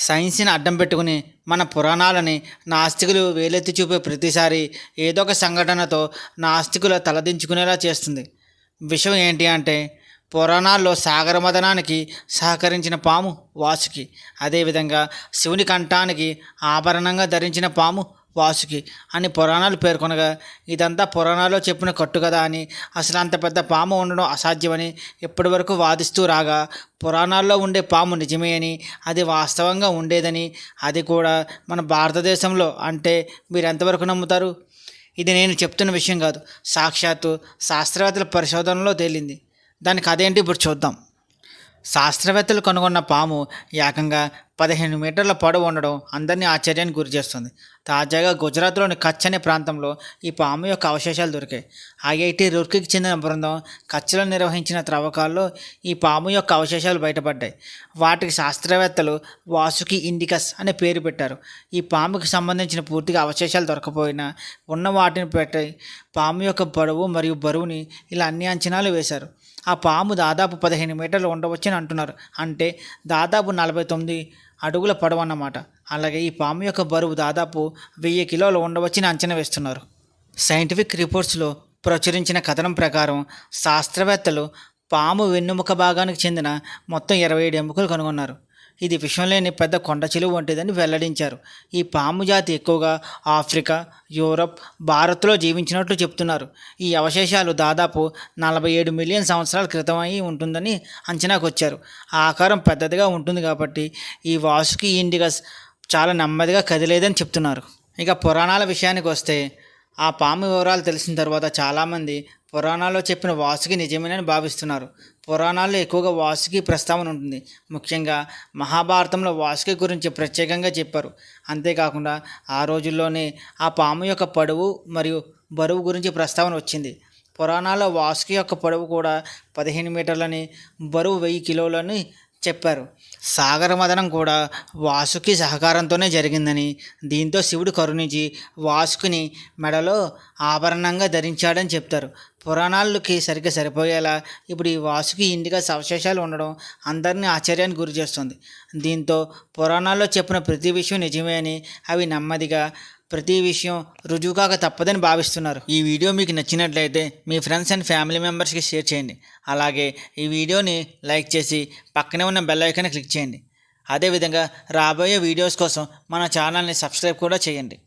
సైన్స్ని అడ్డం పెట్టుకుని మన పురాణాలని నాస్తికులు వేలెత్తి చూపే ప్రతిసారి ఏదో ఒక సంఘటనతో నాస్తికుల తలదించుకునేలా చేస్తుంది. విషయం ఏంటి అంటే, పురాణాల్లో సాగరమథనానికి సహకరించిన పాము వాసుకి, అదేవిధంగా శివుని కంఠానికి ఆభరణంగా ధరించిన పాము వాసుకి అని పురాణాలు పేర్కొనగా, ఇదంతా పురాణాల్లో చెప్పిన కట్టు కదా అని, అసలు అంత పెద్ద పాము ఉండడం అసాధ్యమని ఇప్పటి వరకు వాదిస్తూ రాగా, పురాణాల్లో ఉండే పాము నిజమే అని, అది వాస్తవంగా ఉండేదని, అది కూడా మన భారతదేశంలో అంటే మీరు ఎంతవరకు నమ్ముతారు? ఇది నేను చెప్తున్న విషయం కాదు, సాక్షాత్తు శాస్త్రవేత్తల పరిశోధనలో తేలింది. దానికి అదేంటి ఇప్పుడు చూద్దాం. శాస్త్రవేత్తలు కనుగొన్న పాము ఏకంగా 15 మీటర్ల పొడవు ఉండడం అందరినీ ఆశ్చర్యానికి గురి చేస్తుంది. తాజాగా గుజరాత్లోని కచ్ అనే ప్రాంతంలో ఈ పాము యొక్క అవశేషాలు దొరికాయి. ఐఐటి రూర్కీకి చెందిన బృందం కచ్లో నిర్వహించిన త్రవ్వకాల్లో ఈ పాము యొక్క అవశేషాలు బయటపడ్డాయి. వాటికి శాస్త్రవేత్తలు వాసుకి ఇండికస్ అనే పేరు పెట్టారు. ఈ పాముకి సంబంధించిన పూర్తిగా అవశేషాలు దొరకపోయినా ఉన్న వాటిని పెట్టి పాము యొక్క పొడవు మరియు బరువుని ఇలా అన్ని అంచనాలు వేశారు. ఆ పాము దాదాపు 15 మీటర్లు ఉండవచ్చని అంటున్నారు. అంటే దాదాపు 49 అడుగుల పొడవు అన్నమాట. అలాగే ఈ పాము యొక్క బరువు దాదాపు 1000 కిలోలు ఉండవచ్చని అంచనా వేస్తున్నారు. సైంటిఫిక్ రిపోర్ట్స్లో ప్రచురించిన కథనం ప్రకారం శాస్త్రవేత్తలు పాము వెన్నుముక భాగానికి చెందిన మొత్తం 27 ఎముకలు కనుగొన్నారు. ఇది విషం లేని పెద్ద కొండ చిలువ వంటిదని వెల్లడించారు. ఈ పాము జాతి ఎక్కువగా ఆఫ్రికా, యూరప్, భారత్లో జీవించినట్లు చెప్తున్నారు. ఈ అవశేషాలు దాదాపు 47 మిలియన్ సంవత్సరాల క్రితం అయి ఉంటుందని అంచనాకు వచ్చారు. ఆ ఆకారం పెద్దదిగా ఉంటుంది కాబట్టి ఈ వాసుకి ఇండికస్ చాలా నెమ్మదిగా కదిలేదని చెప్తున్నారు. ఇక పురాణాల విషయానికి వస్తే, ఆ పాము వివరాలు తెలిసిన తర్వాత చాలామంది పురాణాల్లో చెప్పిన వాసుకి నిజమేనని భావిస్తున్నారు. పురాణాల్లో ఎక్కువగా వాసుకి ప్రస్తావన ఉంటుంది. ముఖ్యంగా మహాభారతంలో వాసుకి గురించి ప్రత్యేకంగా చెప్పారు. అంతేకాకుండా ఆ రోజుల్లోనే ఆ పాము యొక్క పొడవు మరియు బరువు గురించి ప్రస్తావన వచ్చింది. పురాణాల్లో వాసుకి యొక్క పొడవు కూడా 15 మీటర్లని, బరువు 1000 కిలోలని చెప్పారు. సాగరమథనం కూడా వాసుకి సహకారంతోనే జరిగిందని, దీంతో శివుడు కరుణించి వాసుకిని మెడలో ఆభరణంగా ధరించాడని చెప్తారు. పురాణాలకి సరిగ్గా సరిపోయేలా ఇప్పుడు ఈ వాసుకి ఇండికస్ అవశేషాలు ఉండడం అందరినీ ఆశ్చర్యానికి గురి చేస్తుంది. దీంతో పురాణాల్లో చెప్పిన ప్రతి విషయం నిజమే అని, అవి నెమ్మదిగా ప్రతి విషయం రుజువు కాక తప్పదని భావిస్తున్నారు. ఈ వీడియో మీకు నచ్చినట్లయితే మీ ఫ్రెండ్స్ అండ్ ఫ్యామిలీ మెంబర్స్కి షేర్ చేయండి. అలాగే ఈ వీడియోని లైక్ చేసి పక్కనే ఉన్న బెల్ ఐకాన్ని క్లిక్ చేయండి. అదేవిధంగా రాబోయే వీడియోస్ కోసం మన ఛానల్ని సబ్స్క్రైబ్ కూడా చేయండి.